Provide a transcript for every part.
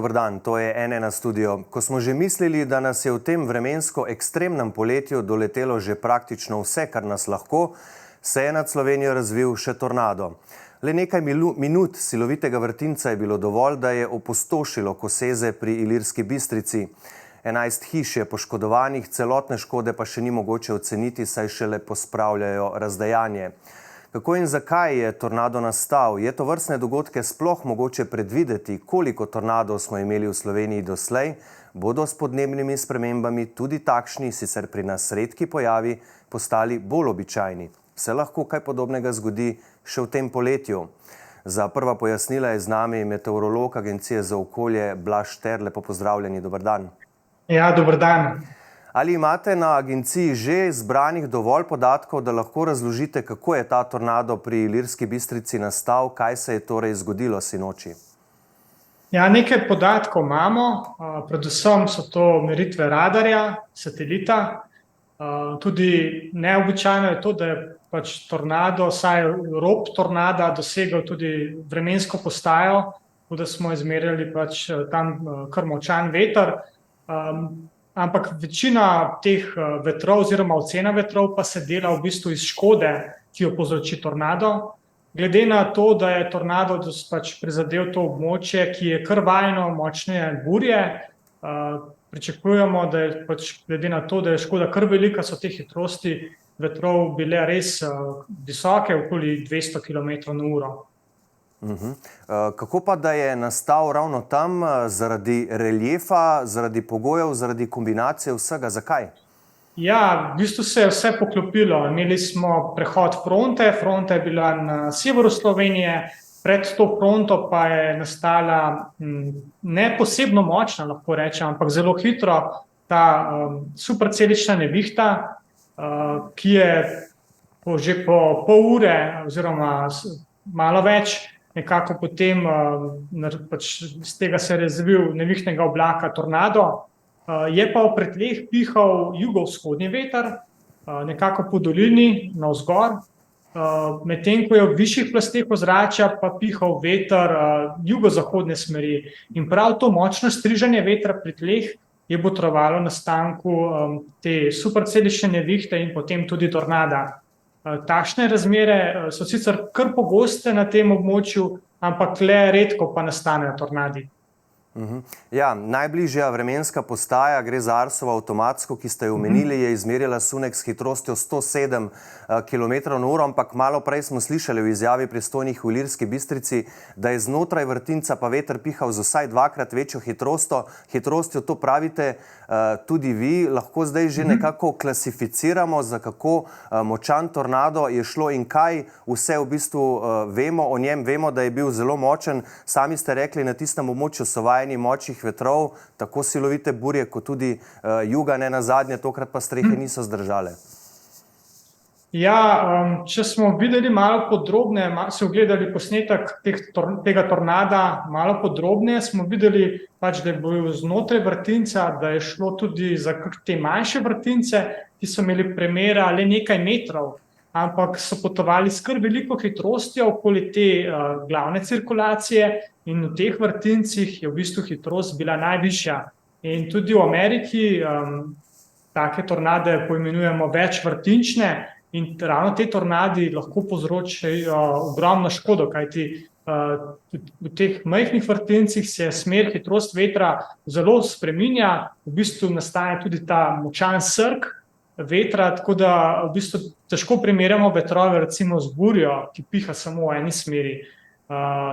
Dober dan, to je N1 studio. Ko smo že mislili, da nas je v tem vremensko ekstremnem poletju doletelo že praktično vse, kar nas lahko, se je nad Slovenijo razvil še tornado. Le nekaj minut silovitega vrtinca je bilo dovolj, da je opustošilo Koseze pri Ilirski Bistrici. 11 hiš je poškodovanih, celotne škode pa še ni mogoče oceniti, saj šele pospravljajo razdejanje. Kako in zakaj je tornado nastal? Je tovrstne dogodke sploh mogoče predvideti? Koliko tornadov smo imeli v Sloveniji doslej? Bodo s podnebnimi spremembami tudi takšni, sicer pri nas redki pojavi, postali bolj običajni? Se lahko kaj podobnega zgodi še v tem poletju? Za prva pojasnila je z nami meteorolog Agencije za okolje Blaž Šter. Lepo pozdravljeni, dober dan. Ja, dober dan. Ali imate na agenciji že zbranih dovolj podatkov, da lahko razložite, kako je ta tornado pri Ilirski Bistrici nastal, kaj se je torej zgodilo sinoči? Ja, nekaj podatkov imamo, predvsem so to meritve radarja, satelita. Tudi neobičajno je to, da je tornado, saj rob tornada dosegel tudi vremensko postajo, da smo izmerjali tam kar močan veter. Ampak večina teh vetrov oziroma ocena vetrov pa se dela v bistvu iz škode, ki jo povzroči tornado. Glede na to, da je tornado prizadel to območje, ki je kar vajeno močne burje, pričakujemo, da je glede na to, da je škoda kar velika, so te hitrosti vetrov bile res visoke, okoli 200 km/h. Kako pa, da je nastal ravno tam, zaradi reljefa, zaradi pogojev, zaradi kombinacije vsega? Zakaj? Ja, v bistvu se je vse poklopilo. Imeli smo prehod fronte, fronta je bila na severu Slovenije, pred to fronto pa je nastala ne posebno močna, lahko rečem, ampak zelo hitro ta supercelična nevihta, ki je že po pol ure oziroma malo več nekako potem iz tega se je razvil nevihtnega oblaka tornado. Je pa v pretleh pihal jugovzhodni veter, nekako po dolini navzgor, medtem ko je v višjih plasteh ozračja pa pihal veter jugozahodne smeri. In prav to močno striženje vetra pri tleh je botrovalo nastanku te supercelične nevihte in potem tudi tornada. Takšne razmere so sicer kar pogoste na tem območju, ampak le redko pa nastanejo tornadi. Ja, najbližja vremenska postaja, gre za Arsovo avtomatsko, ki ste jo omenili, je izmerjala sunek s hitrostjo 107 km/h, ampak malo prej smo slišali v izjavi pristojnih v Ilirski Bistrici, da je znotraj vrtinca pa veter pihal z vsaj dvakrat večjo hitrostjo. To pravite tudi vi. Lahko zdaj že nekako klasificiramo, za kako močan tornado je šlo in kaj vse v bistvu vemo o njem. Vemo, da je bil zelo močen. Sami ste rekli, na tistem območju so vajeni močnih vetrov, tako silovite burje, kot tudi juga, ne nazadnje, tokrat pa strehe niso zdržale. Ja, če smo videli malo podrobneje, se ogledali posnetek tega tornada malo podrobneje, smo videli, da je bil znotraj vrtinca, da je šlo tudi za te manjše vrtince, ki so imeli premera le nekaj metrov, ampak so potovali s kar veliko hitrostjo okoli te glavne cirkulacije in v teh vrtincih je v bistvu hitrost bila najvišja. In tudi v Ameriki take tornade poimenujemo večvrtinčne, in ravno te tornadi lahko povzročijo ogromno škodo, kajti v teh majhnih vrtincih se smer, hitrost vetra zelo spreminja, v bistvu nastaja tudi ta močan srk vetra, tako da v bistvu težko primerjamo vetrove recimo z burjo, ki piha samo v eni smeri.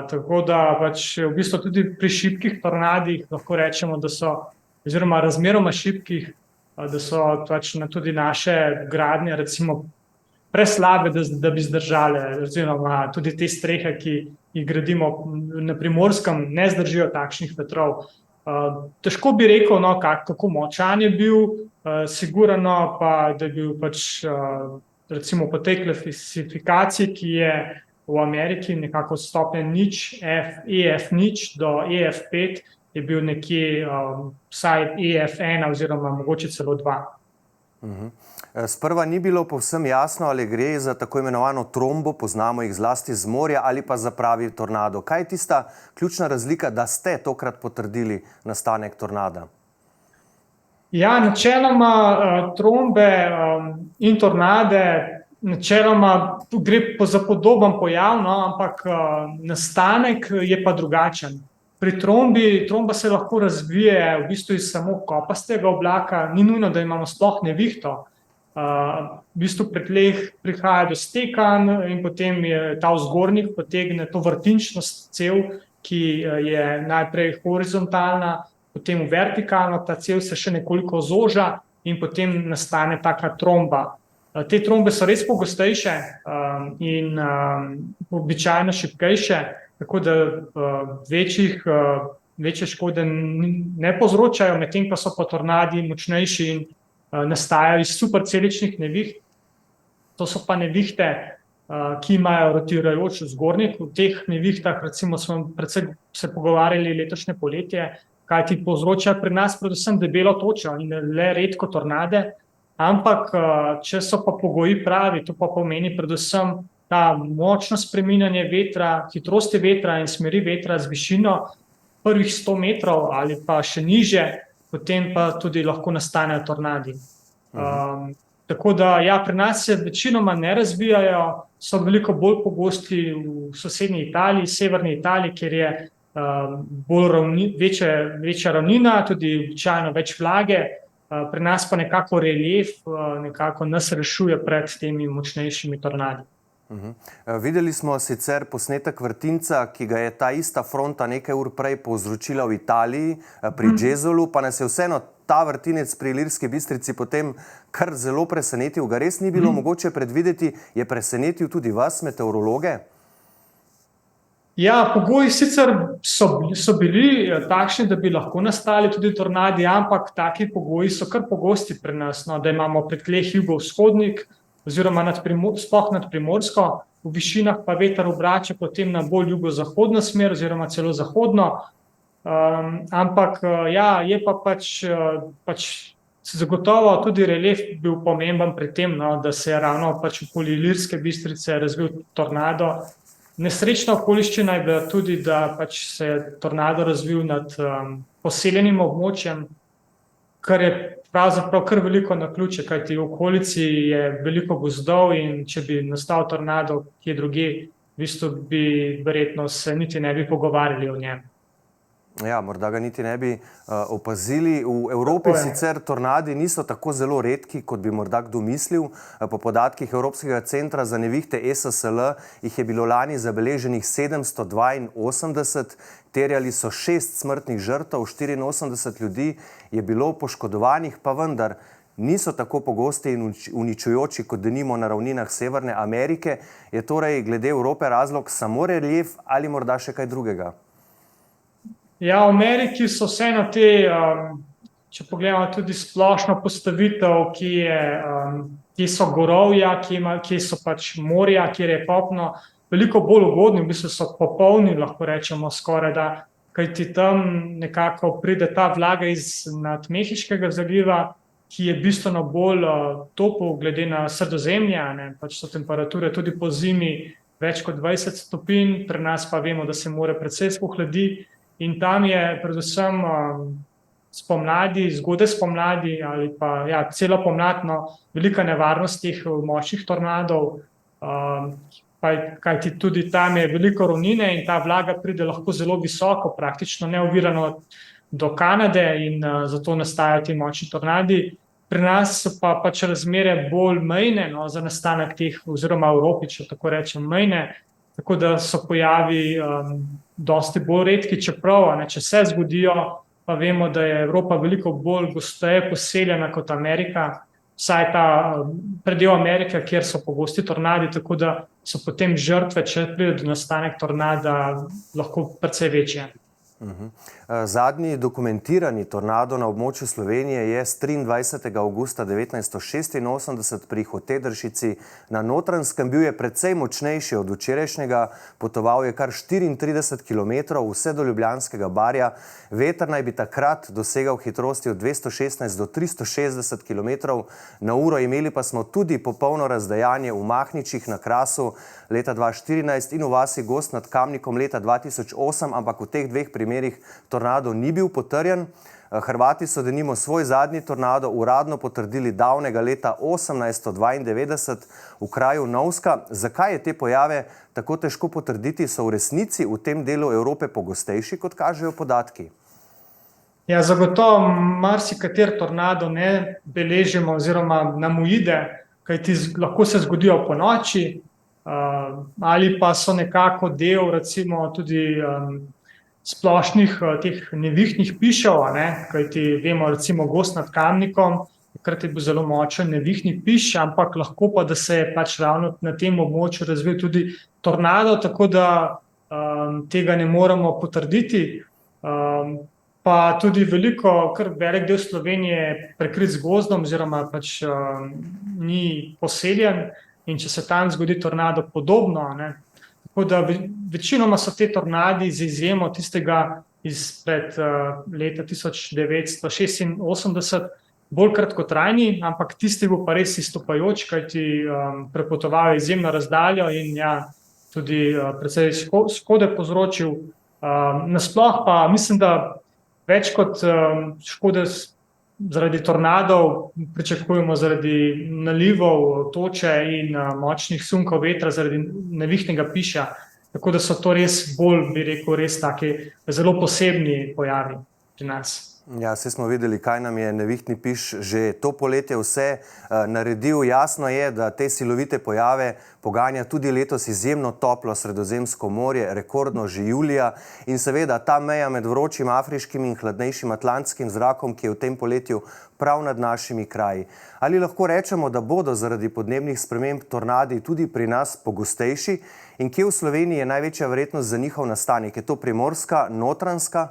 Tako da v bistvu tudi pri šibkih tornadih lahko rečemo, da so, oziroma razmeroma šibkih, da so tudi naše gradnje recimo preslabe, da bi zdržale, oziroma tudi te strehe, ki jih gradimo na Primorskem, ne zdržijo takšnih vetrov. Težko bi rekel, kako močan je bil, sigurno pa, da je bil recimo po tej klasifikaciji, ki je v Ameriki nekako stopnja EF0 do EF5, je bil nekje vsaj EF1 oziroma mogoče celo 2. Sprva ni bilo povsem jasno, ali gre za tako imenovano trombo, poznamo jih zlasti z morja, ali pa za pravi tornado. Kaj je tista ključna razlika, da ste tokrat potrdili nastanek tornada? Ja, načeloma trombe in tornade, načeloma gre za podoben pojav, no, ampak nastanek je pa drugačen. Pri tromba se lahko razvije v bistvu iz samo kopastega oblaka, ni nujno, da imamo sploh nevihto. V bistvu pri tleh prihaja do stekanj in potem je ta vzgornjik potegne to vrtinčno cev, ki je najprej horizontalna, potem vertikalno, ta cev se še nekoliko zoža in potem nastane taka tromba. Te trombe so res pogostejše in običajno šibkejše, tako da večje škode ne povzročajo, medtem ko so pa tornadi močnejši in nastajajo iz superceličnih neviht. To so pa nevihte, ki imajo rotirajoč vzgornjik. V teh nevihtah, recimo, smo predvsem se pogovarjali letošnje poletje, kaj ti povzroča pri nas predvsem debelo točo in le redko tornade, ampak če so pa pogoji pravi, to pa pomeni predvsem ta močno spreminjanje vetra, hitrosti vetra in smeri vetra z višino prvih 100 metrov ali pa še niže, potem pa tudi lahko nastanejo tornadi. Tako da, ja, pri nas se večinoma ne razvijajo, so veliko bolj pogosti v sosednji Italiji, severni Italiji, kjer je večja ravnina, tudi običajno več vlage, pri nas pa nekako relief nekako nas rešuje pred temi močnejšimi tornadi. Videli smo sicer posnetek vrtinca, ki ga je ta ista fronta nekaj ur prej povzročila v Italiji, pri Gesulu, pa nas je vseeno ta vrtinec pri Ilirski Bistrici potem kar zelo presenetil. Ga res ni bilo mogoče predvideti, je presenetil tudi vas, meteorologe? Ja, pogoji sicer so bili takšni, da bi lahko nastali tudi tornadi, ampak taki pogoji so kar pogosti pri nas, no, da imamo pri tleh jugovzhodnik oziroma sploh nad Primorsko, v višinah pa veter obrača potem na bolj jugozahodno smer oziroma celo zahodno. Ampak ja, je pa pač zagotovo tudi relief bil pomemben pri tem, no, da se je ravno pač okoli Ilirske Bistrice razvil tornado. Nesrečna okoliščina je bila tudi, da pač se je tornado razvil nad poseljenim območjem, kar je pravzaprav kar veliko naključje, kajti v okolici je veliko gozdov in če bi nastal tornado kje drugje, v bistvu bi verjetno se niti ne bi pogovarjali o njem. Ja, morda ga niti ne bi opazili. V Evropi sicer tornadi niso tako zelo redki, kot bi morda kdo mislil. Po podatkih Evropskega centra za nevihte ESSL jih je bilo lani zabeleženih 782, terjali so 6 smrtnih žrtev, 84 ljudi je bilo poškodovanih, pa vendar niso tako pogosti in uničujoči, kot denimo na ravninah Severne Amerike. Je torej glede Evrope razlog samo relief ali morda še kaj drugega? Ja, v Ameriki so vseeno te, če pogledamo tudi splošno postavitev, ki so gorovja, ki so pač morja, kjer je kopno, veliko bolj ugodni, v bistvu so popolni, lahko rečemo skoraj da, kajti tam nekako pride ta vlaga iz Mehiškega zaliva, ki je bistveno bolj topel glede na Sredozemlje, ne, pač so temperature tudi po zimi več kot 20 stopinj, pri nas pa vemo, da se more precej spohladi. In tam je predvsem zgodaj spomladi ali pa ja, celo pomladno velika nevarnost teh močnih tornadov, kajti tudi tam je veliko ravnine in ta vlaga pride lahko zelo visoko, praktično neovirano do Kanade in zato nastajajo ti močni tornadi. Pri nas so pa pač razmere bolj mejne, no, za nastanek teh, oziroma v Evropi, če tako rečem, mejne, tako da so pojavi dosti bolj redki, čeprav, če se zgodijo, pa vemo, da je Evropa veliko bolj gosteje poseljena kot Amerika, vsaj ta predel Amerike, kjer so pogosti tornadi, tako da so potem žrtve, če pride do nastanek tornada, lahko precej večje. Zadnji dokumentirani tornado na območju Slovenije je s 23. avgusta 1986 pri Hotedršici na Notranjskem. Bil je precej močnejši od včerajšnjega, potoval je kar 34 km vse do Ljubljanskega barja. Veter naj bi takrat dosegal hitrosti od 216 do 360 km na uro. Imeli pa smo tudi popolno razdejanje v Mahničih na Krasu leta 2014 in v vasi Gozd nad Kamnikom leta 2008, ampak v teh dveh primerih tornado ni bil potrjen. Hrvati so denimo svoj zadnji tornado uradno potrdili davnega leta 1892 v kraju Novska. Zakaj je te pojave tako težko potrditi? So v resnici v tem delu Evrope pogostejši, kot kažejo podatki? Ja, zagotovo marsikater tornado ne beležimo oziroma nam uide, kajti lahko se zgodijo po noči, ali pa so nekako del recimo tudi splošnih teh nevihtnih pišev, kajti vemo recimo Gozd nad Kamnikom, takrat je bil zelo močen nevihtni piš, ampak lahko pa, da se je pač ravno na tem območju razvil tudi tornado, tako da tega ne moremo potrditi. Pa tudi kar velik del Slovenije je prekrit z gozdom oziroma pač ni poseljen. In če se tam zgodi tornado podobno, tako da večinoma so te tornadi z izjemo tistega izpred leta 1986 bolj kratkotrajni, ampak tisti bo pa res izstopajoč, kajti prepotoval izjemno razdaljo in tudi precej škode povzročil. Nasploh pa mislim, da več kot škode zaradi tornadov pričakujemo zaradi nalivov, toče in močnih sunkov vetra zaradi nevihtnega piša. Tako da so to res bolj, bi rekel, res taki zelo posebni pojavi pri nas. Ja, saj smo videli, kaj nam je nevihtni piš že to poletje vse naredil. Jasno je, da te silovite pojave poganja tudi letos izjemno toplo Sredozemsko morje, rekordno že julija. In seveda ta meja med vročim afriškim in hladnejšim atlantskim zrakom, ki je v tem poletju prav nad našimi kraji. Ali lahko rečemo, da bodo zaradi podnebnih sprememb tornadi tudi pri nas pogostejši? In kje v Sloveniji je največja verjetnost za njihov nastanek? Je to Primorska, Notranjska?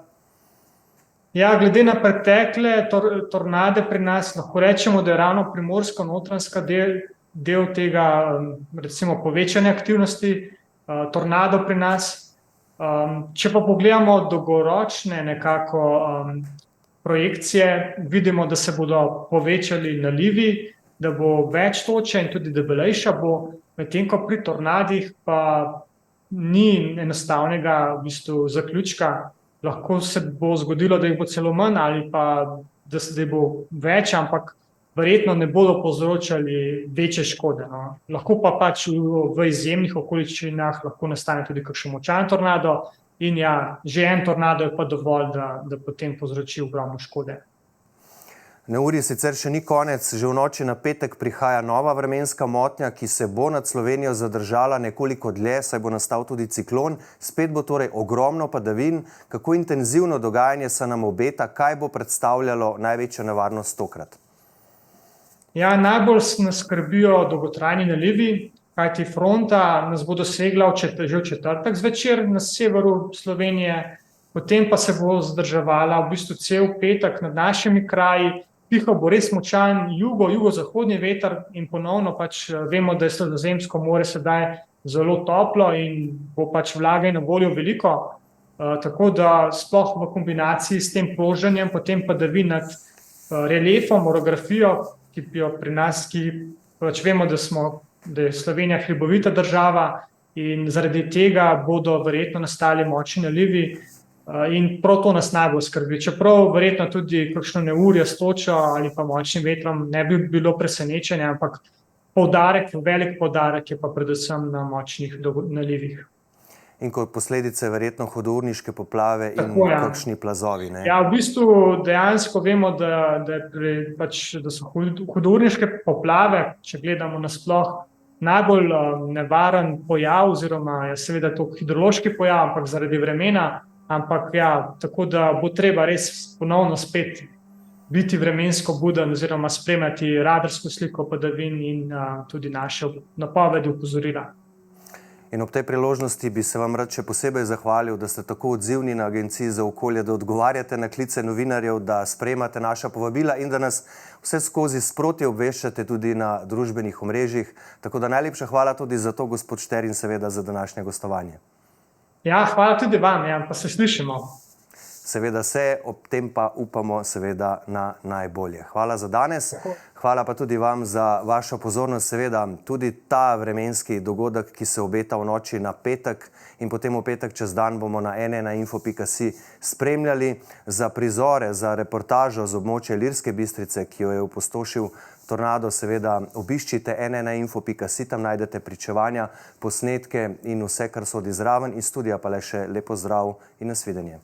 Ja, glede na pretekle tornade pri nas lahko rečemo, da je ravno Primorsko-Notranjska del tega recimo povečanja aktivnosti tornado pri nas. Če pa pogledamo dolgoročne nekako projekcije, vidimo, da se bodo povečali nalivi, da bo več toče in tudi debelejša bo, medtem ko pri tornadih pa ni enostavnega v bistvu zaključka. Lahko se bo zgodilo, da jih bo celo manj ali pa da se bo več, ampak verjetno ne bodo povzročali večje škode. Lahko pa pač v izjemnih okoliščinah lahko nastane tudi kakšen močan tornado in že en tornado je pa dovolj, da potem povzroči ogromno škode. Neurij sicer še ni konec, že v noči na petek prihaja nova vremenska motnja, ki se bo nad Slovenijo zadržala nekoliko dlje, saj bo nastal tudi ciklon. Spet bo torej ogromno padavin. Kako intenzivno dogajanje se nam obeta, kaj bo predstavljalo največjo nevarnost tokrat? Ja, najbolj nas skrbijo dolgotrajni nalivi, kajti fronta nas bo dosegla že v četrtek zvečer na severu Slovenije, potem pa se bo zadrževala v bistvu cel petek nad našimi kraji. Pihal bo res močan jugozahodni veter in ponovno pač vemo, da je Sredozemsko morje sedaj zelo toplo in bo pač vlage na voljo veliko. Tako da sploh v kombinaciji s tem ploženjem, potem padavin nad reliefom, orografijo, ki jo pri nas, ki pač vemo, da je Slovenija hribovita država in zaradi tega bodo verjetno nastali močni nalivi. In prav to nas najbolj skrbi. Čeprav verjetno tudi kakšno neurje s točo ali pa močnim vetrom ne bi bilo presenečenje, ampak velik poudarek je pa predvsem na močnih nalivih. In kot posledice verjetno hudourniške poplave in kakšni plazovi, ne? Ja, v bistvu dejansko vemo, da so hudourniške poplave, če gledamo nasploh, najbolj nevaren pojav oziroma je seveda to hidrološki pojav, ampak zaradi vremena. Ampak tako da bo treba res ponovno spet biti vremensko buden oziroma spremljati radarsko sliko padavin in tudi naše napovedi opozorila. In ob tej priložnosti bi se vam rad še posebej zahvalil, da ste tako odzivni na Agenciji za okolje, da odgovarjate na klice novinarjev, da sprejemate naša povabila in da nas vse skozi sproti obveščate tudi na družbenih omrežjih. Tako da najlepša hvala tudi za to, gospod Šter, in seveda za današnje gostovanje. Ja, hvala tudi vam, ja, pa se slišimo. Seveda se, ob tem pa upamo seveda na najbolje. Hvala za danes, hvala pa tudi vam za vašo pozornost. Seveda tudi ta vremenski dogodek, ki se obeta v noči na petek in potem v petek čez dan bomo na n1info.si spremljali. Za prizore, za reportažo z območja Ilirske Bistrice, ki jo je opustošil tornado, seveda obiščite n1info.si, tam najdete pričevanja, posnetke in vse, kar sodi zraven. Iz studia pa le še lepo zdrav in nasvidenje.